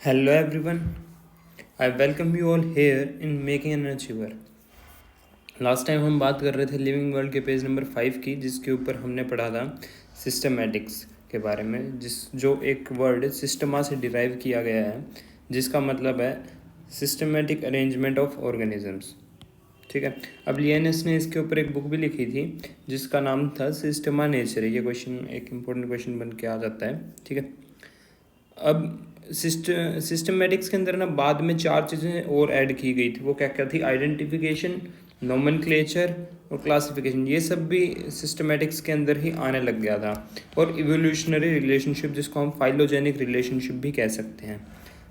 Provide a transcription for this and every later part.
Hello everyone, I welcome you all here in Making an Achiever. Last time हम बात कर रहे थे लिविंग वर्ल्ड के पेज नंबर 5 की, जिसके ऊपर हमने पढ़ा था सिस्टमैटिक्स के बारे में, जो एक वर्ड सिस्टमा से डिराइव किया गया है, जिसका मतलब है सिस्टमैटिक अरेंजमेंट ऑफ ऑर्गेनिजम्स। ठीक है, अब लियनस ने इसके ऊपर एक बुक भी लिखी थी जिसका नाम था सिस्टमा नेचर। ये क्वेश्चन एक इम्पोर्टेंट क्वेश्चन बन के आ जाता है। ठीक है, अब सिस्टमेटिक्स के अंदर ना बाद में 4 चीज़ें और ऐड की गई थी। वो क्या क्या थी? आइडेंटिफिकेशन, नोमेनक्लेचर और क्लासिफिकेशन। ये सब भी सिस्टमेटिक्स के अंदर ही आने लग गया था। और इवोल्यूशनरी रिलेशनशिप, जिसको हम फाइलोजेनिक रिलेशनशिप भी कह सकते हैं।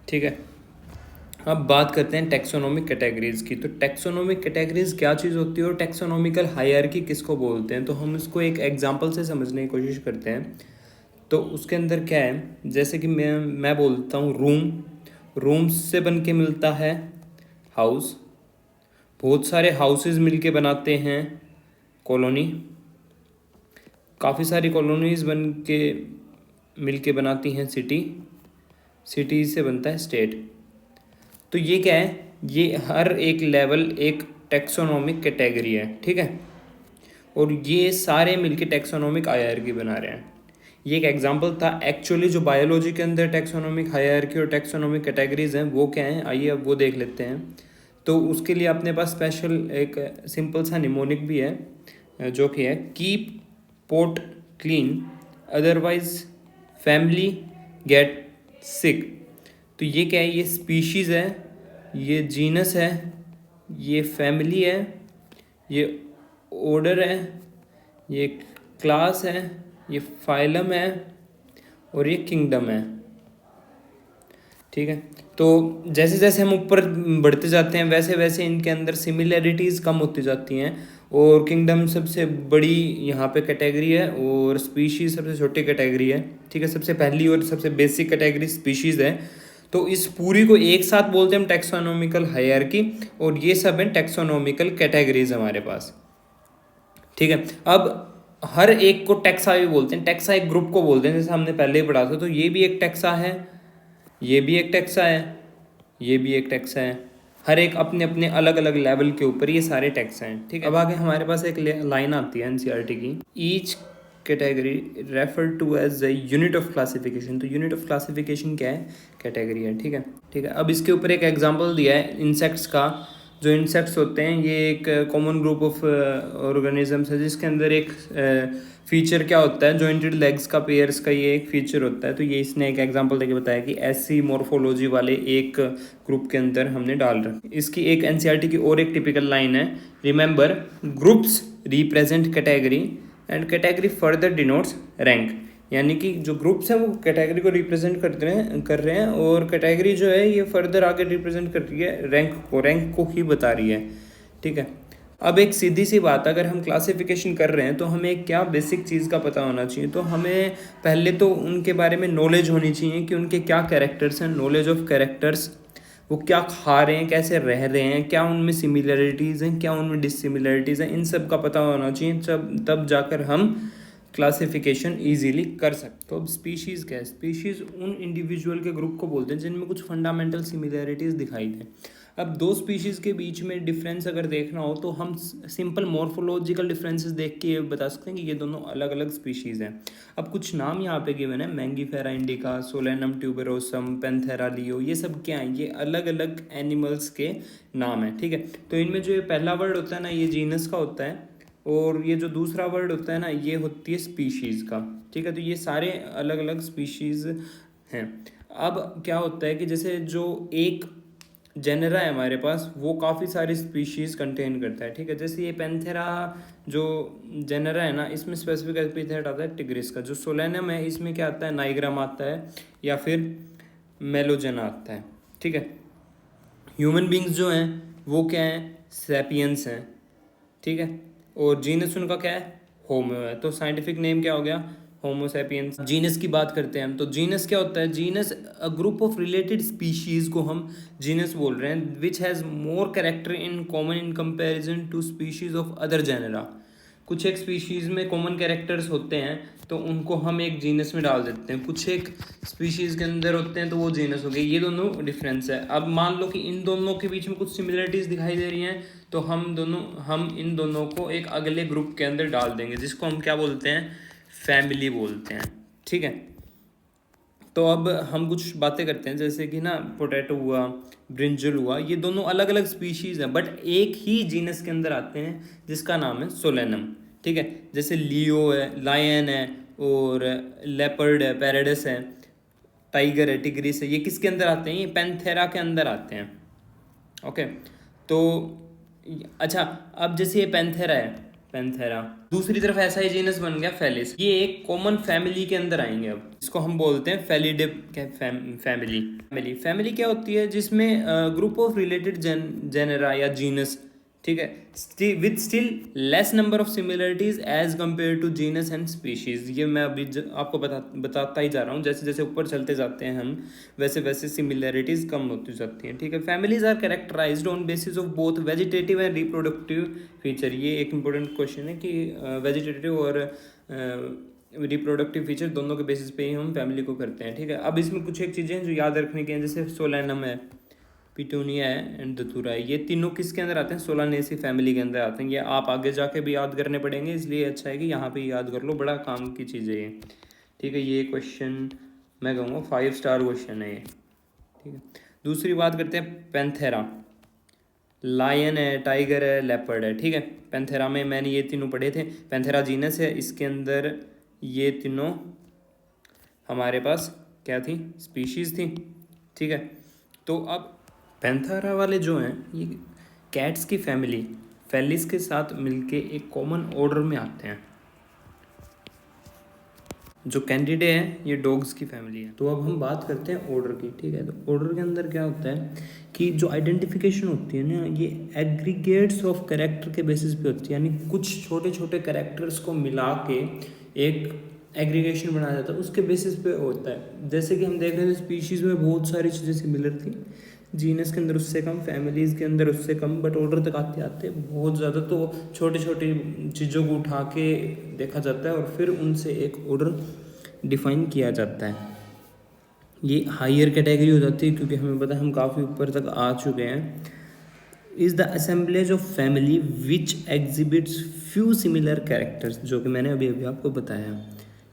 ठीक है, अब बात करते हैं टेक्सोनोमिक कैटेगरीज की। तो टेक्सोनोमिक कैटेगरीज क्या चीज़ होती है और टेक्सोनोमिकल हायरार्की किसको बोलते हैं, तो हम इसको एक एग्जांपल से समझने की कोशिश करते हैं। तो उसके अंदर क्या है, जैसे कि मैं बोलता हूँ रूम से बन के मिलता है हाउस। बहुत सारे हाउसेस मिलके बनाते हैं कॉलोनी। काफ़ी सारी कॉलोनीज बन के मिलके बनाती हैं सिटी से बनता है स्टेट। तो ये क्या है, ये हर एक लेवल एक टेक्सोनोमिक कैटेगरी है। ठीक है, और ये सारे मिलके टेक्सोनोमिक हायरार्की बना रहे हैं। ये एक एग्जांपल था। एक्चुअली जो बायोलॉजी के अंदर टेक्सोनोमिक हायरार्की और टेक्सोनोमिक कैटेगरीज हैं वो क्या हैं, आइए अब वो देख लेते हैं। तो उसके लिए अपने पास स्पेशल एक सिंपल सा निमोनिक भी है, जो कि है keep pot clean otherwise family get sick. तो ये क्या है, ये स्पीशीज़ है, ये जीनस है, ये फैमिली है, ये ऑर्डर है, ये क्लास है, ये फाइलम है और ये किंगडम है। ठीक है, तो जैसे जैसे हम ऊपर बढ़ते जाते हैं वैसे वैसे इनके अंदर सिमिलैरिटीज़ कम होती जाती हैं। और किंगडम सबसे बड़ी यहाँ पे कैटेगरी है और स्पीशीज़ सबसे छोटी कैटेगरी है। ठीक है, सबसे पहली और सबसे बेसिक कैटेगरी स्पीशीज़ है। तो इस पूरी को एक साथ बोलते हैं हम टेक्सोनोमिकल हायरार्की, और ये सब है टेक्सोनोमिकल कैटेगरीज हमारे पास। ठीक है, अब हर एक को टेक्सा भी बोलते हैं। टेक्सा एक ग्रुप को बोलते हैं, जैसे हमने पहले ही पढ़ा था। तो ये भी एक टेक्सा है, ये भी एक टेक्सा है, ये भी एक टेक्सा है। हर एक अपने अपने अलग अलग लेवल के ऊपर ये सारे टेक्सा हैं। ठीक है, अब आगे हमारे पास एक लाइन आती है एनसीईआरटी की, each category refer to as a unit of classification. तो यूनिट ऑफ क्लासिफिकेशन क्या है? कैटेगरी है। ठीक है, ठीक है, अब इसके ऊपर एक एग्जाम्पल दिया है इंसेक्ट्स का। जो इंसेक्ट्स होते हैं ये एक कॉमन ग्रुप ऑफ ऑर्गेनिजम्स है, जिसके अंदर एक फीचर क्या होता है, जॉइंटेड लेग्स का, पेयर्स का ये एक फीचर होता है। तो ये इसने एक एग्जांपल देके बताया कि ऐसी मॉर्फोलॉजी वाले एक ग्रुप के अंदर हमने डाल रखा। इसकी एक एनसीईआरटी की और एक टिपिकल लाइन है, remember groups represent category and category further denotes rank. यानी कि जो ग्रुप्स हैं वो कैटेगरी को रिप्रेजेंट कर रहे हैं और कैटेगरी जो है ये फर्दर आगे रिप्रेजेंट कर रही है रैंक को ही बता रही है। ठीक है, अब एक सीधी सी बात, अगर हम क्लासिफिकेशन कर रहे हैं तो हमें क्या बेसिक चीज़ का पता होना चाहिए। तो हमें पहले तो उनके बारे में नॉलेज होनी चाहिए कि उनके क्या कैरेक्टर्स हैं, नॉलेज ऑफ कैरेक्टर्स, वो क्या खा रहे हैं, कैसे रह रहे हैं, क्या उनमें सिमिलरिटीज़ हैं, क्या उनमें डिससिमिलरिटीज़ हैं, इन सब का पता होना चाहिए। तब जाकर हम क्लासिफिकेशन इजीली कर सकते। तो अब स्पीशीज़ क्या है? स्पीशीज़ उन इंडिविजुअल के ग्रुप को बोलते हैं जिनमें कुछ फंडामेंटल सिमिलरिटीज़ दिखाई दें। अब दो स्पीशीज़ के बीच में डिफरेंस अगर देखना हो तो हम सिंपल मॉर्फोलॉजिकल डिफरेंसेस देख के ये बता सकते हैं कि ये दोनों अलग अलग स्पीशीज़ हैं। अब कुछ नाम यहाँ पे गिवन है, Mangifera indica, Solanum tuberosum, Panthera लियो। ये सब क्या हैं? ये अलग अलग एनिमल्स के नाम हैं। ठीक है, तो इनमें जो ये पहला वर्ड होता है ना, ये जीनस का होता है, और ये जो दूसरा वर्ड होता है ना, ये होती है स्पीशीज़ का। ठीक है, तो ये सारे अलग अलग स्पीशीज़ हैं। अब क्या होता है कि जैसे जो एक जेनरा है हमारे पास, वो काफ़ी सारी स्पीशीज़ कंटेन करता है। ठीक है, जैसे ये पेंथेरा जो जेनरा है ना, इसमें स्पेसिफिक एपिथेट आता है टिग्रिस का। जो सोलेनम है इसमें क्या आता है? नाइग्राम आता है या फिर मेलोजेना आता है। ठीक है, ह्यूमन बींग्स जो हैं वो क्या हैं? सैपियंस हैं। ठीक है, और जीनस उनका क्या है? होमो है। तो साइंटिफिक नेम क्या हो गया? Homo sapiens. जीनस की बात करते हैं हम, तो जीनस क्या होता है? Genus a group of related species को हम जीनस बोल रहे हैं, which has more character in common in comparison to species of other genera. कुछ एक स्पीशीज़ में कॉमन कैरेक्टर्स होते हैं तो उनको हम एक जीनस में डाल देते हैं, कुछ एक स्पीशीज़ के अंदर होते हैं तो वो जीनस हो गए। ये दोनों डिफरेंस है। अब मान लो कि इन दोनों के बीच में कुछ सिमिलरिटीज़ दिखाई दे रही हैं तो हम इन दोनों को एक अगले ग्रुप के अंदर डाल देंगे, जिसको हम क्या बोलते हैं, फैमिली बोलते हैं। ठीक है, तो अब हम कुछ बातें करते हैं, जैसे कि ना पोटैटो हुआ, ब्रिंजल हुआ, ये दोनों अलग अलग स्पीशीज़ हैं बट एक ही जीनस के अंदर आते हैं जिसका नाम है सोलेनम। ठीक है, जैसे लियो है, लायन है, और लेपर्ड है, पैराडस है, टाइगर है, टिग्रिस है, ये किसके अंदर आते हैं, ये पैंथेरा के अंदर आते हैं। ओके, तो अच्छा, अब जैसे ये पैंथेरा है, पैंथेरा, दूसरी तरफ ऐसा ही जीनस बन गया फेलिस, ये एक कॉमन फैमिली के अंदर आएंगे। अब इसको हम बोलते हैं फेलिडे फैमिली। फैमिली क्या होती है, जिसमें ग्रुप ऑफ रिलेटेड जेनेरा या जीनस, ठीक है, with still less number of similarities as compare to genus and species. ये मैं अभी आपको बताता ही जा रहा हूँ, जैसे जैसे ऊपर चलते जाते हैं हम वैसे वैसे सिमिलरिटीज कम होती जाती हैं। ठीक है, families are characterized on basis of both vegetative and reproductive feature. ये एक इंपॉर्टेंट क्वेश्चन है कि वेजिटेटिव और रिप्रोडक्टिव फीचर दोनों के बेसिस पे ही हम फैमिली को करते हैं। ठीक है, अब इसमें कुछ एक चीज़ें जो याद रखने की हैं, जैसे सोलेनम है, पिटूनिया है एंड दतूरा है, ये तीनों किसके अंदर आते हैं, सोलानेसी फैमिली के अंदर आते हैं। ये आप आगे जाके भी याद करने पड़ेंगे, इसलिए अच्छा है कि यहाँ पे याद कर लो, बड़ा काम की चीज़ है ये। ठीक है, ये क्वेश्चन मैं कहूँगा 5 स्टार क्वेश्चन है ये। ठीक है, दूसरी बात करते हैं पैंथेरा। लायन है, टाइगर है, लेपर्ड है। ठीक है, पैंथेरा में मैंने ये तीनों पढ़े थे। पैंथेरा जीनस है, इसके अंदर ये तीनों हमारे पास क्या थी, स्पीशीज़ थी। ठीक है, तो अब पैंथेरा वाले जो हैं ये कैट्स की फैमिली फेलिस के साथ मिलके एक कॉमन ऑर्डर में आते हैं। जो कैंडिडे हैं ये डॉग्स की फैमिली है। तो अब हम बात करते हैं ऑर्डर की। ठीक है, तो ऑर्डर के अंदर क्या होता है कि जो आइडेंटिफिकेशन होती है ना, ये एग्रीगेट्स ऑफ कैरेक्टर के बेसिस पे होती है, यानी कुछ छोटे छोटे कैरेक्टर्स को मिला के एक एग्रीगेशन बनाया जाता है, उसके बेसिस पे होता है। जैसे कि हम देख रहे थे स्पीशीज़ में बहुत सारी चीज़ें सिमिलर थी, जीनस के अंदर उससे कम, फैमिलीज़ के अंदर उससे कम, बट ऑर्डर तक आते आते बहुत ज़्यादा तो छोटी छोटी चीज़ों को उठा के देखा जाता है और फिर उनसे एक ऑर्डर डिफाइन किया जाता है। ये हायर कैटेगरी हो जाती है क्योंकि हमें पता है हम काफ़ी ऊपर तक आ चुके हैं। Is the assemblage of family which exhibits few similar characters, जो कि मैंने अभी अभी आपको बताया।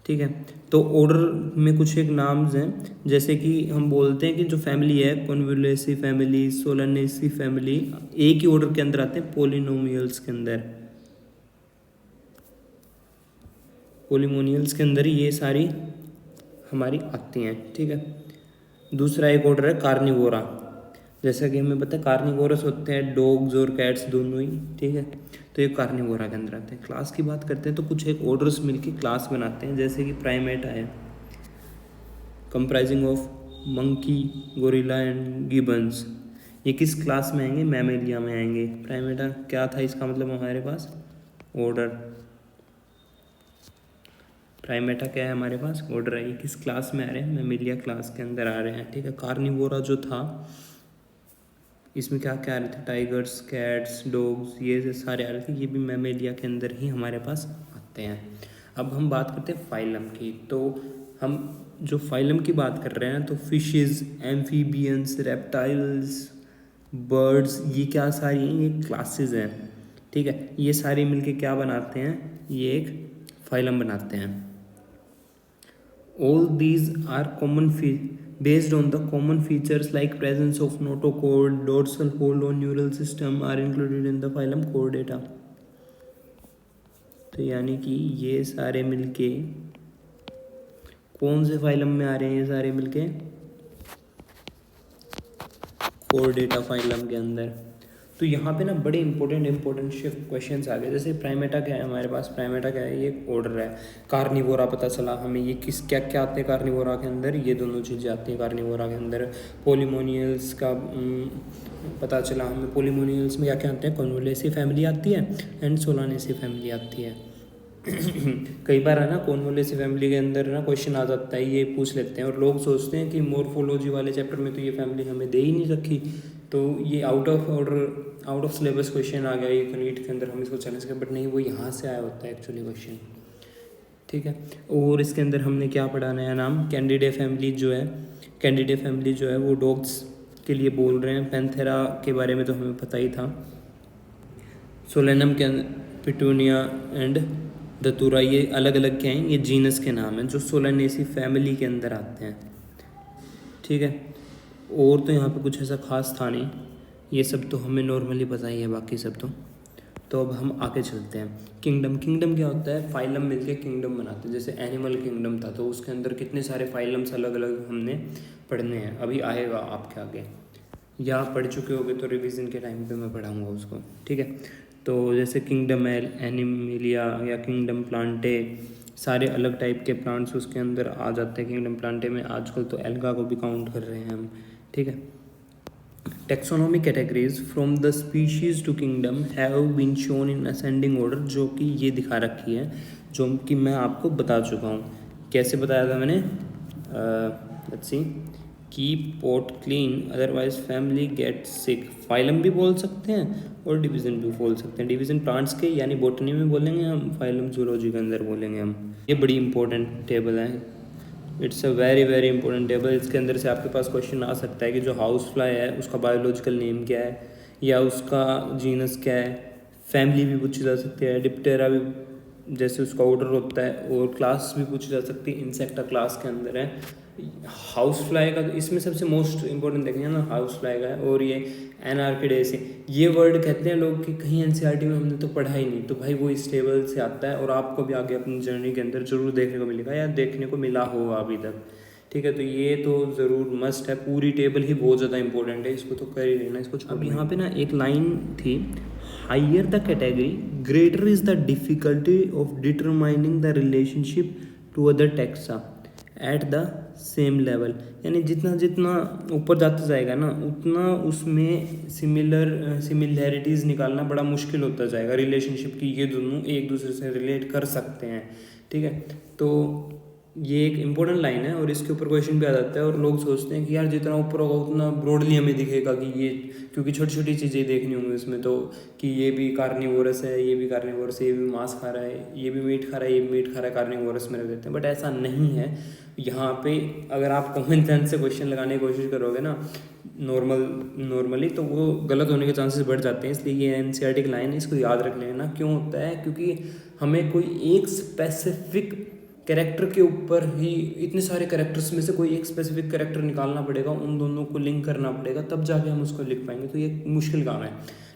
ठीक है, तो ऑर्डर में कुछ एक नाम्स हैं, जैसे कि हम बोलते हैं कि जो फैमिली है कॉन्वोल्यूसी फैमिली, सोलानेसी फैमिली, एक ही ऑर्डर के अंदर आते हैं, पोलिनोमियल्स के अंदर, पोलिमोनियल्स के अंदर ये सारी हमारी आती हैं। ठीक है, दूसरा एक ऑर्डर है कार्निवोरा, जैसा कि हमें पता है कार्निवोरस होते हैं डॉग्स और कैट्स दोनों ही। ठीक है, तो ये कार्निवोरा के अंदर आते हैं। क्लास की बात करते हैं तो कुछ एक ऑर्डर्स मिलके क्लास बनाते हैं, जैसे कि प्राइमेटा है, comprising of monkey, gorilla and Gibbons. ये किस क्लास में आएंगे, मैमेलिया में आएंगे। प्राइमेटा क्या था, इसका मतलब हमारे पास ऑर्डर, प्राइमेटा क्या है हमारे पास, ऑर्डर है। ये किस क्लास में आ रहे हैं, मैमेलिया क्लास के अंदर आ रहे हैं। ठीक है, कार्निवोरा जो था इसमें क्या क्या आ रहे थे, टाइगर्स, कैट्स, डॉग्स, ये सारे आ रहे थे, ये भी मैमेलिया के अंदर ही हमारे पास आते हैं। अब हम बात करते हैं फाइलम की। तो हम जो फाइलम की बात कर रहे हैं तो फिशेस, एम्फीबियंस, रेप्टाइल्स, बर्ड्स, ये क्या सारी हैं, ये क्लासेस हैं। ठीक है, ये सारे मिलके क्या बनाते हैं, ये एक फाइलम बनाते हैं। All these are based on the common features like presence of notochord, dorsal hollow neural system are included in the phylum Chordata। तो यानी कि ये सारे मिलके कौन से फाइलम में आ रहे हैं, ये सारे मिलके Chordata फाइलम के अंदर। तो यहाँ पे ना बड़े इंपॉर्टेंट क्वेश्चंस आ गए। जैसे प्राइमेटा क्या है हमारे पास, प्राइमेटा क्या है, ये एक ऑर्डर है। कार्निवोरा पता चला हमें, ये किस क्या क्या आते हैं कार्निवोरा के अंदर, ये दोनों चीज़ें आती हैं कार्निवोरा के अंदर। पोलिमोनियल्स का पता चला हमें, पोलिमोनियल्स में क्या क्या आते हैं, कॉन्वोल्यूसी फैमिली आती है एंड सोलानेसी फैमिली आती है। कई बार है ना कॉन्वोलेसी फैमिली के अंदर ना क्वेश्चन आ जाता है, ये पूछ लेते हैं और लोग सोचते हैं कि मॉर्फोलॉजी वाले चैप्टर में तो ये फैमिली हमें दे ही नहीं रखी, तो ये out of order out of syllabus question आ गया ये नीट के अंदर, हम इसको चैलेंज करें, बट नहीं, वो यहाँ से आया होता है एक्चुअली क्वेश्चन। ठीक है, और इसके अंदर हमने क्या पढ़ा नया नाम, कैंडिडे फैमिली जो है, कैंडिडे फैमिली जो है वो डॉग्स के लिए बोल रहे हैं। पैंथेरा के बारे में तो हमें पता ही था। सोलेनम के पिटूनिया एंड दतूरा, ये अलग अलग क्या हैं, ये जीनस के नाम हैं जो सोलेनेसी फैमिली के अंदर आते हैं। ठीक है, और तो यहाँ पे कुछ ऐसा खास था नहीं, ये सब तो हमें नॉर्मली पता ही है, बाकी सब तो अब हम आगे चलते हैं। किंगडम, किंगडम क्या होता है, फाइलम मिलके किंगडम बनाते हैं। जैसे एनिमल किंगडम था तो उसके अंदर कितने सारे फाइलम्स अलग अलग हमने पढ़ने हैं, अभी आएगा आपके आगे, या पढ़ चुके होगे तो रिवीजन के टाइम पे मैं पढ़ाऊँगा उसको। ठीक है, तो जैसे किंगडम एनिमिलिया या किंगडम प्लांटे, सारे अलग टाइप के प्लांट्स उसके अंदर आ जाते हैं किंगडम प्लांटे में। आजकल तो एल्गा को भी काउंट कर रहे हैं हम। ठीक है, taxonomic categories from the species to kingdom have been shown in ascending order, जो कि ये दिखा रखी है, जो कि मैं आपको बता चुका हूँ। कैसे बताया था मैंने, let's see, keep pot clean otherwise family get sick, phylum भी बोल सकते हैं और डिवीज़न भी बोल सकते हैं। डिवीज़न प्लांट्स के यानी बॉटनी में बोलेंगे हम, फाइलम जूलॉजी के अंदर बोलेंगे हम। ये बड़ी इंपॉर्टेंट टेबल है, it's a very very important table. इसके अंदर से आपके पास क्वेश्चन आ सकता है कि जो हाउस फ्लाई है उसका बायोलॉजिकल नेम क्या है, या उसका जीनस क्या है, फैमिली भी पूछी जा सकती है, डिप्टेरा भी जैसे उसका ऑर्डर होता है, और क्लास भी पूछी जा सकती है, इंसेक्टा क्लास के अंदर है। हाउस फ्लाई का तो इसमें सबसे मोस्ट इंपॉर्टेंट देखेंगे ना, हाउस फ्लाई का है। और ये एनार्किडेसी, ये वर्ड कहते हैं लोग कि कहीं एनसीईआरटी में हमने तो पढ़ा ही नहीं, तो भाई वो इस टेबल से आता है और आपको भी आगे अपनी जर्नी के अंदर जरूर देखने को मिलेगा या देखने को मिला होगा अभी तक। ठीक है, तो ये तो ज़रूर मस्ट है, पूरी टेबल ही बहुत ज़्यादा इंपॉर्टेंट है, इसको तो कर ही लेना, इसको। अब यहाँ पे ना एक लाइन थी, higher the category greater is the difficulty of determining the relationship to other taxa at the same level, यानी जितना जितना ऊपर जाता जाएगा ना उतना उसमें सिमिलैरिटीज़ निकालना बड़ा मुश्किल होता जाएगा रिलेशनशिप की, ये दोनों एक दूसरे से रिलेट कर सकते हैं। ठीक है, तो ये एक इम्पोर्टेंट लाइन है और इसके ऊपर क्वेश्चन भी आ जाता है, और लोग सोचते हैं कि यार जितना ऊपर होगा उतना ब्रॉडली हमें दिखेगा कि ये, क्योंकि छोटी छोटी चीज़ें देखनी होंगी इसमें, तो कि ये भी कार्निवोरस है, ये भी कार्निवोरस है, ये भी मांस खा रहा है, ये भी मीट खा रहा है, ये भी मीट खा रहा है, कार्निवोरस में रख देते हैं, बट ऐसा नहीं है। यहाँ पे अगर आप कॉमन सेंस से क्वेश्चन लगाने की कोशिश करोगे ना नॉर्मली, तो वो गलत होने के चांसेस बढ़ जाते हैं। इसलिए ये एनसीईआरटी की लाइन है, इसको याद रख लेना। क्यों होता है, क्योंकि हमें कोई एक स्पेसिफिक कैरेक्टर के ऊपर ही, इतने सारे कैरेक्टर्स में से कोई एक स्पेसिफिक कैरेक्टर निकालना पड़ेगा, उन दोनों को लिंक करना पड़ेगा, तब जाके हम उसको लिख पाएंगे, तो ये मुश्किल काम है।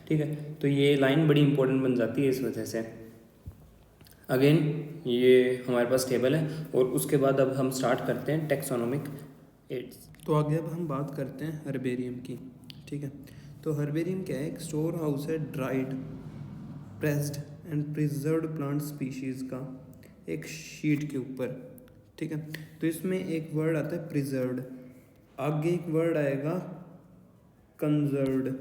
ठीक है, तो ये लाइन बड़ी इंपॉर्टेंट बन जाती है इस वजह से। अगेन ये हमारे पास टेबल है, और उसके बाद अब हम स्टार्ट करते हैं टेक्सोनोमिक एड्स। तो आगे अब हम बात करते हैं हर्बेरियम की। ठीक है, तो हर्बेरियम क्या है, एक स्टोर हाउस है dried, pressed and preserved plant species का, एक शीट के ऊपर। ठीक है, तो इसमें एक वर्ड आता है प्रिजर्व्ड, आगे एक वर्ड आएगा कंजर्व्ड।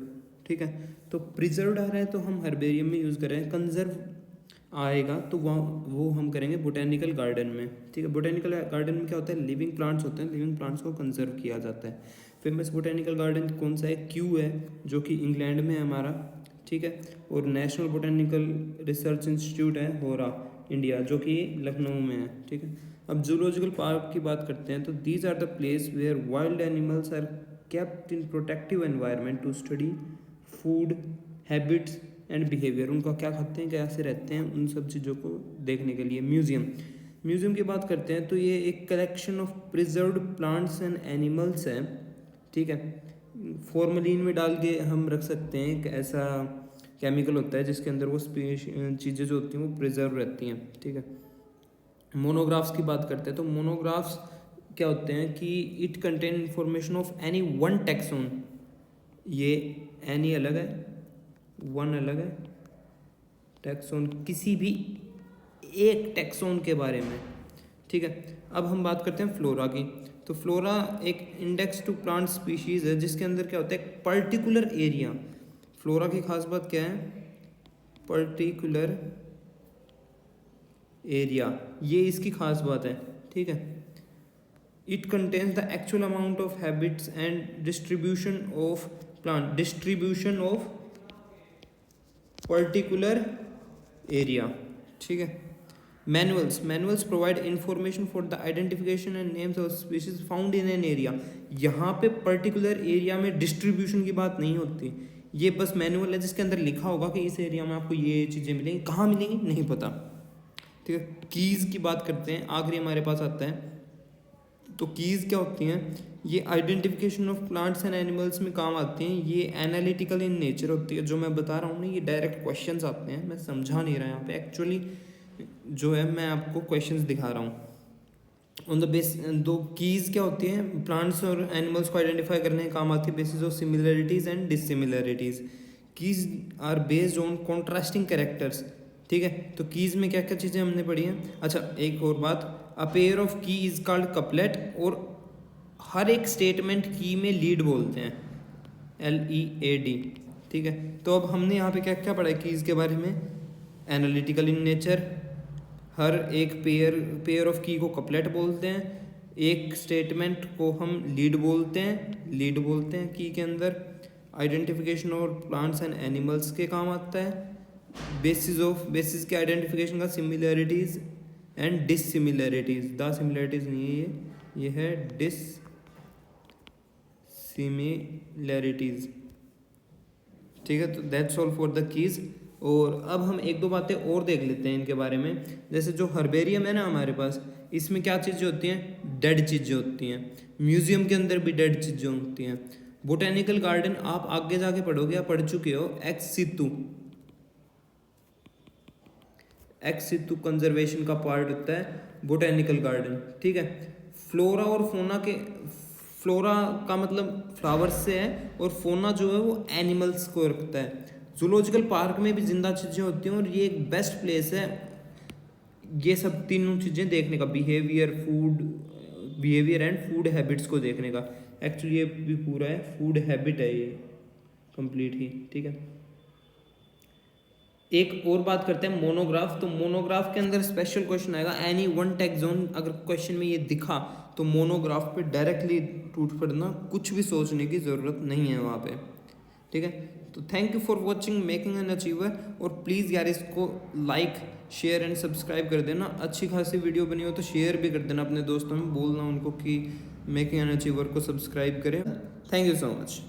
ठीक है, तो प्रिजर्व्ड आ रहा है तो हम हर्बेरियम में यूज़ कर रहे हैं, कंजर्व आएगा तो वो हम करेंगे बोटेनिकल गार्डन में। ठीक है, बोटेनिकल गार्डन में क्या होता है, लिविंग प्लांट्स होते हैं, लिविंग प्लांट्स को कंजर्व किया जाता है। फेमस बोटेनिकल गार्डन कौन सा है, क्यू है, जो कि इंग्लैंड में है हमारा। ठीक है, और नेशनल बोटेनिकल रिसर्च इंस्टीट्यूट है होरा इंडिया, जो कि लखनऊ में है। ठीक है, अब जूलॉजिकल पार्क की बात करते हैं, तो these are the place where wild animals are kept in protective environment to study food habits and behaviour, उनका क्या खाते हैं, कैसे रहते हैं, उन सब चीज़ों को देखने के लिए। म्यूजियम की बात करते हैं, तो ये एक collection of preserved plants and animals है। ठीक है, फॉर्मलिन में डाल के हम रख सकते हैं, एक ऐसा केमिकल होता है जिसके अंदर वो चीज़ें जो होती हैं वो प्रिजर्व रहती हैं। ठीक है, मोनोग्राफ्स की बात करते हैं, तो मोनोग्राफ्स क्या होते हैं कि it contain information of any one taxon, ये एनी अलग है, वन अलग है, टैक्सोन किसी भी एक टैक्सोन के बारे में। ठीक है, अब हम बात करते हैं फ्लोरा की, तो फ्लोरा एक इंडेक्स टू प्लांट स्पीशीज़ है जिसके अंदर क्या होता है, पर्टिकुलर एरिया। फ्लोरा की खास बात क्या है, पर्टिकुलर एरिया, ये इसकी खास बात है, ठीक है। It contains the actual amount of habits and distribution of plant, distribution of particular area, ठीक है। Manuals provide information for the identification and names of species found in an area. यहाँ पे पर्टिकुलर एरिया में distribution की बात नहीं होती, ये बस मैनुअल है जिसके अंदर लिखा होगा कि इस एरिया में आपको ये चीज़ें मिलेंगी, कहाँ मिलेंगी नहीं पता, ठीक है। कीज़ की बात करते हैं, आखिरी हमारे पास आता है। तो कीज़ क्या होती हैं, ये identification of plants and animals में काम आती हैं, ये एनालिटिकल इन नेचर होती है। जो मैं बता रहा हूँ ना, ये डायरेक्ट क्वेश्चंस आते हैं, मैं समझा नहीं रहा यहाँ पे, एक्चुअली जो है मैं आपको क्वेश्चंस दिखा रहा हूँ ऑन द बेस। दो कीज़ क्या होती हैं, प्लांट्स और एनिमल्स को आइडेंटिफाई करने का काम आती है basis of similarities and dissimilarities. Keys are based on contrasting characters, ठीक है। तो कीज़ में क्या क्या चीज़ें हमने पढ़ी हैं। अच्छा, एक और बात, अ पेयर ऑफ की इज कॉल्ड कपलेट, और हर एक स्टेटमेंट की में लीड बोलते हैं, LEAD, ठीक है। तो अब हमने यहाँ पे क्या क्या पढ़ा है कीज़ के बारे में, एनालिटिकल इन नेचर, हर एक पेयर ऑफ की को कपलेट बोलते हैं, एक स्टेटमेंट को हम लीड बोलते हैं की के अंदर, आइडेंटिफिकेशन और प्लांट्स एंड एनिमल्स के काम आता है, बेसिस के आइडेंटिफिकेशन का सिमिलरिटीज़ एंड डिससिमिलरिटीज़, द सिमिलरिटीज़ नहीं है ये है डिससिमिलरिटीज़, ठीक है। तो that's all for the keys. और अब हम एक दो बातें और देख लेते हैं इनके बारे में। जैसे जो हर्बेरियम है ना हमारे पास, इसमें क्या चीज़ें होती हैं, डेड चीज़ें होती हैं। म्यूजियम के अंदर भी डेड चीज़ें होती हैं। बोटेनिकल गार्डन आप आगे जाके पढ़ोगे या पढ़ चुके हो, एक्स सितु कंजर्वेशन का पार्ट होता है बोटेनिकल गार्डन, ठीक है। फ्लोरा और फोना के, फ्लोरा का मतलब फ्लावर्स से है, और फोना जो है वो एनिमल्स को रखता है। जूलॉजिकल पार्क में भी जिंदा चीज़ें होती हैं, और ये एक बेस्ट प्लेस है ये सब तीनों चीज़ें देखने का, बिहेवियर एंड फूड हैबिट्स को देखने का। एक्चुअली ये भी पूरा है, फूड हैबिट है ये कंप्लीट ही, ठीक है। एक और बात करते हैं मोनोग्राफ। तो मोनोग्राफ के अंदर स्पेशल क्वेश्चन आएगा, एनी वन टेक्सोन, अगर क्वेश्चन में ये दिखा तो मोनोग्राफ पे डायरेक्टली टूट पड़ना, कुछ भी सोचने की ज़रूरत नहीं है वहाँ पे, ठीक है। तो thank you for watching making an achiever, और प्लीज़ यार इसको लाइक शेयर एंड सब्सक्राइब कर देना। अच्छी खासी वीडियो बनी हो तो शेयर भी कर देना अपने दोस्तों में, बोलना उनको कि मेकिंग एन अचीवर को सब्सक्राइब करें। Thank you so much.